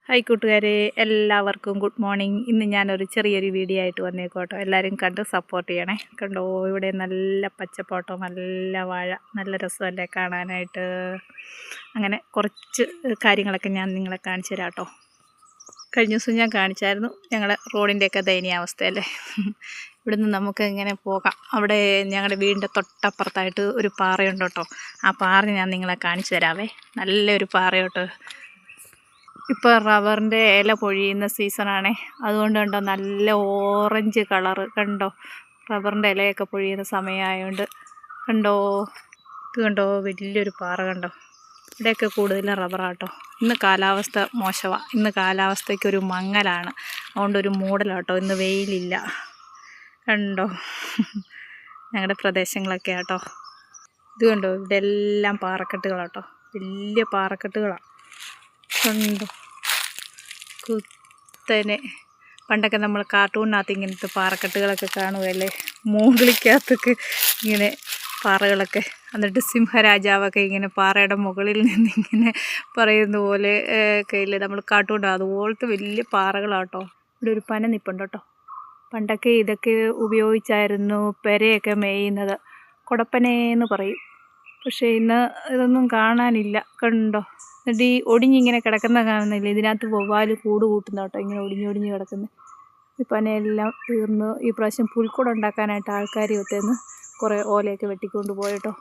Hi കൂട്ടുകാരെ, എല്ലാവർക്കും good morning. ഇന്ന് ഞാനൊരു ചെറിയൊരു വീഡിയോ ആയിട്ട് വന്നേക്കോട്ടോ. എല്ലാവരും കണ്ട് സപ്പോർട്ട് ചെയ്യണേ. കണ്ടോ, ഇവിടെ നല്ല പച്ചപ്പോട്ടോ, നല്ല വാഴ, നല്ല രസമല്ലേ കാണാനായിട്ട്. അങ്ങനെ കുറച്ച് കാര്യങ്ങളൊക്കെ ഞാൻ നിങ്ങളെ കാണിച്ചു തരാം കേട്ടോ. കഴിഞ്ഞ ദിവസം ഞാൻ കാണിച്ചായിരുന്നു ഞങ്ങളുടെ റോഡിൻ്റെയൊക്കെ ദയനീയാവസ്ഥയല്ലേ. ഇവിടുന്ന് നമുക്ക് ഇങ്ങനെ പോകാം. അവിടെ ഞങ്ങളുടെ വീടിൻ്റെ തൊട്ടപ്പുറത്തായിട്ട് ഒരു പാറയുണ്ട് കേട്ടോ. ആ പാറ ഞാൻ നിങ്ങളെ കാണിച്ചു തരാവേ. നല്ലൊരു പാറയോട്ടോ. ഇപ്പോൾ റബ്ബറിൻ്റെ ഇല പൊഴിയുന്ന സീസണാണേ. അതുകൊണ്ട് കണ്ടോ, നല്ല ഓറഞ്ച് കളറ് കണ്ടോ. റബ്ബറിൻ്റെ ഇലയൊക്കെ പൊഴിയുന്ന സമയമായതുകൊണ്ട് കണ്ടോ, ഇത് കണ്ടോ, വലിയൊരു പാറ കണ്ടോ. ഇവിടെയൊക്കെ കൂടുതൽ റബ്ബറാട്ടോ. ഇന്ന് കാലാവസ്ഥ മോശമാണ്. ഇന്ന് കാലാവസ്ഥയ്ക്കൊരു മങ്ങലാണ്. അതുകൊണ്ടൊരു മൂടലാട്ടോ. ഇന്ന് വെയിലില്ല കണ്ടോ. ഞങ്ങളുടെ പ്രദേശങ്ങളൊക്കെ ആട്ടോ. ഇത് കണ്ടോ, ഇവിടെ എല്ലാം പാറക്കെട്ടുകളാട്ടോ. വലിയ പാറക്കെട്ടുകളാണ് കണ്ടോ. കുത്തനെ പണ്ടൊക്കെ നമ്മൾ കാർട്ടൂണിനകത്ത് ഇങ്ങനത്തെ പാറക്കെട്ടുകളൊക്കെ കാണുമല്ലേ, മുകളിക്കകത്തൊക്കെ ഇങ്ങനെ പാറകളൊക്കെ. എന്നിട്ട് സിംഹരാജാവൊക്കെ ഇങ്ങനെ പാറയുടെ മുകളിൽ നിന്ന് ഇങ്ങനെ പറയുന്ന പോലെ ഒക്കെ ഇല്ലേ നമ്മൾ കാർട്ടൂൺ, അതുപോലത്തെ വലിയ പാറകളാട്ടോ. ഇവിടെ ഒരു പന നിൽപ്പുണ്ട് കേട്ടോ. പണ്ടൊക്കെ ഇതൊക്കെ ഉപയോഗിച്ചായിരുന്നു പെരയൊക്കെ മേയുന്നത്. കുടപ്പനയെന്ന് പറയും. പക്ഷേ ഇന്ന് ഇതൊന്നും കാണാനില്ല കണ്ടോ. എന്നിട്ട് ഈ ഒടിഞ്ഞിങ്ങനെ കിടക്കുന്ന കാണുന്നില്ല, ഇതിനകത്ത് വവ്വാൽ കൂട് കൂട്ടുന്ന കേട്ടോ. ഇങ്ങനെ ഒടിഞ്ഞൊടിഞ്ഞ് കിടക്കുന്നത്. ഈ പനയെല്ലാം തീർന്ന് ഈ പ്രാവശ്യം പുൽക്കൂട് ഉണ്ടാക്കാനായിട്ട് ആൾക്കാർ ഒത്തേന്ന് കുറേ ഓലയൊക്കെ വെട്ടിക്കൊണ്ട് പോയിട്ടോ.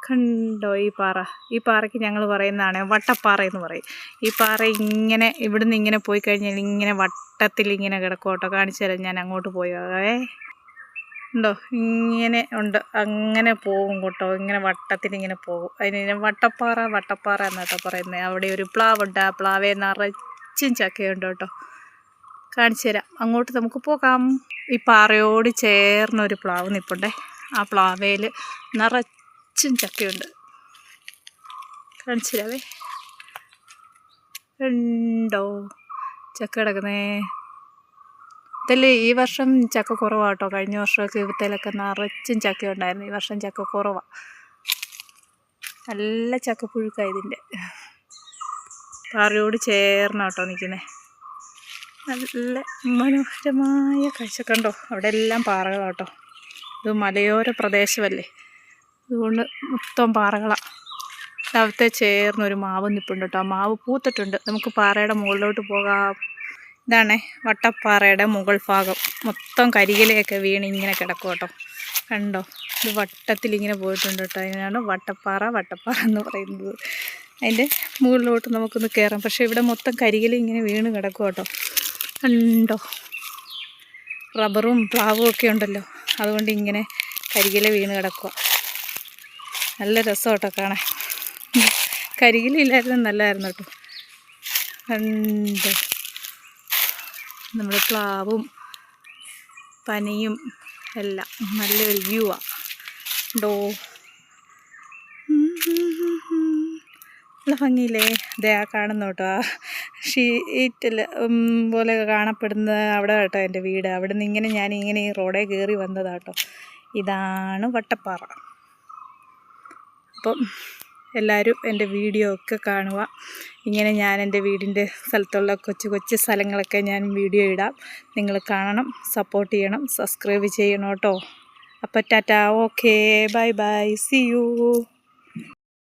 കണ്ടോ ഈ പാറ. ഈ പാറയ്ക്ക് ഞങ്ങൾ പറയുന്നതാണ് വട്ടപ്പാറ എന്ന് പറയും. ഈ പാറ ഇങ്ങനെ ഇവിടുന്ന് ഇങ്ങനെ പോയി കഴിഞ്ഞാൽ ഇങ്ങനെ വട്ടത്തിൽ ഇങ്ങനെ കിടക്കും കേട്ടോ. കാണിച്ചു തരാം, ഞാൻ അങ്ങോട്ട് പോയേ ഉണ്ടോ. ഇങ്ങനെ ഉണ്ട്, അങ്ങനെ പോകും കേട്ടോ. ഇങ്ങനെ വട്ടത്തിലിങ്ങനെ പോകും. അതിന് വട്ടപ്പാറ വട്ടപ്പാറ എന്നാട്ടോ പറയുന്നത്. അവിടെ ഒരു പ്ലാവുണ്ട്. ആ പ്ലാവേ നിറച്ചും ചക്കയുണ്ട് കേട്ടോ. കാണിച്ചു തരാം, അങ്ങോട്ട് നമുക്ക് പോകാം. ഈ പാറയോട് ചേർന്നൊരു പ്ലാവ് നിൽപ്പുണ്ടേ. ആ പ്ലാവേൽ നിറച്ചും ചക്കയുണ്ട്. കാണിച്ചു തരാവേ. ഉണ്ടോ ചക്ക കിടക്കുന്നേ. ഇതിൽ ഈ വർഷം ചക്ക കുറവാട്ടോ. കഴിഞ്ഞ വർഷമൊക്കെ ഇവിടത്തേലൊക്കെ നിറച്ചും ചക്ക ഉണ്ടായിരുന്നു. ഈ വർഷം ചക്ക കുറവാണ്. നല്ല ചക്കപ്പുഴുക്കാണ് ഇതിൻ്റെ. പാറയോട് ചേർന്നാട്ടോ നിൽക്കുന്നത്. നല്ല മനോഹരമായ കാഴ്ച കണ്ടോ. അവിടെ എല്ലാം പാറകളാട്ടോ. ഇത് മലയോര പ്രദേശമല്ലേ, അതുകൊണ്ട് മൊത്തം പാറകളാണ്. അവിടുത്തെ ചേർന്നൊരു മാവ് നിൽപ്പുണ്ട് കേട്ടോ. ആ മാവ് പൂത്തിട്ടുണ്ട്. നമുക്ക് പാറയുടെ മുകളിലോട്ട് പോകാം. ഇതാണേ വട്ടപ്പാറയുടെ മുകൾ ഭാഗം. മൊത്തം കരികിലയൊക്കെ വീണ് ഇങ്ങനെ കിടക്കും കേട്ടോ. കണ്ടോ, ഇത് വട്ടത്തിലിങ്ങനെ പോയിട്ടുണ്ട് കേട്ടോ. അതിനാണ് വട്ടപ്പാറ വട്ടപ്പാറ എന്ന് പറയുന്നത്. അതിൻ്റെ മുകളിലോട്ട് നമുക്കൊന്ന് കയറാം. പക്ഷേ ഇവിടെ മൊത്തം കരികില ഇങ്ങനെ വീണ് കിടക്കും കേട്ടോ. കണ്ടോ, റബ്ബറും പ്ലാവും ഒക്കെ ഉണ്ടല്ലോ, അതുകൊണ്ട് ഇങ്ങനെ കരികില വീണ് കിടക്കുക. നല്ല രസം കേട്ടോ കാണാൻ. കരികില ഇല്ലായിരുന്നു നല്ലതായിരുന്നു കേട്ടോ. കണ്ടോ, നമ്മുടെ പ്ലാവും പനയും എല്ലാം നല്ലൊരു വ്യൂ ആണ് ഉണ്ടോ. നല്ല ഭംഗിയില്ലേ. അതേ ആ കാണുന്നു കേട്ടോ. ആ ഷീറ്റിൽ പോലെ കാണപ്പെടുന്ന അവിടെ കേട്ടോ എൻ്റെ വീട്. അവിടെ നിന്ന് ഇങ്ങനെ ഞാനിങ്ങനെ ഈ റോഡേ കയറി വന്നതാട്ടോ. ഇതാണ് വട്ടപ്പാറ. അപ്പം എല്ലാവരും എൻ്റെ വീഡിയോ ഒക്കെ കാണുക. ഇങ്ങനെ ഞാൻ എൻ്റെ വീടിൻ്റെ സ്ഥലത്തുള്ള കൊച്ചു കൊച്ചു സ്ഥലങ്ങളൊക്കെ ഞാൻ വീഡിയോ ഇടാം. നിങ്ങൾ കാണണം, സപ്പോർട്ട് ചെയ്യണം, സബ്സ്ക്രൈബ് ചെയ്യണം കേട്ടോ. അപ്പോൾ tata, okay, bye bye, see U.